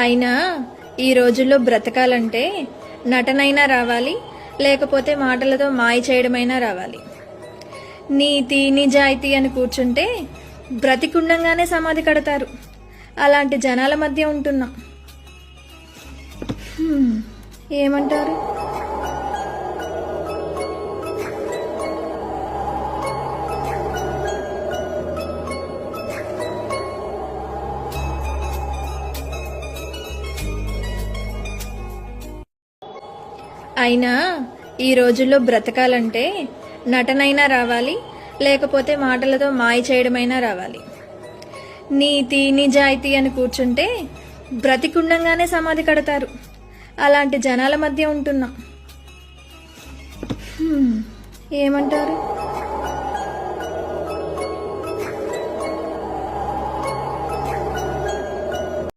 అయినా ఈ రోజుల్లో బ్రతకాలంటే నటనైనా రావాలి, లేకపోతే మాటలతో మాయ చేయడమైనా రావాలి. నీతి నిజాయితీ అని కూర్చుంటే బ్రతికుండంగానే సమాధి కడతారు. అలాంటి జనాల మధ్య ఉంటున్నాం. ఏమంటారు? అయినా ఈ రోజుల్లో బ్రతకాలంటే నటనైనా రావాలి, లేకపోతే మాటలతో మాయ చేయడమైనా రావాలి. నీతి నిజాయితీ అని కూర్చుంటే బ్రతికుండంగానే సమాధి కడతారు. అలాంటి జనాల మధ్య ఉంటున్నాం. ఏమంటారు?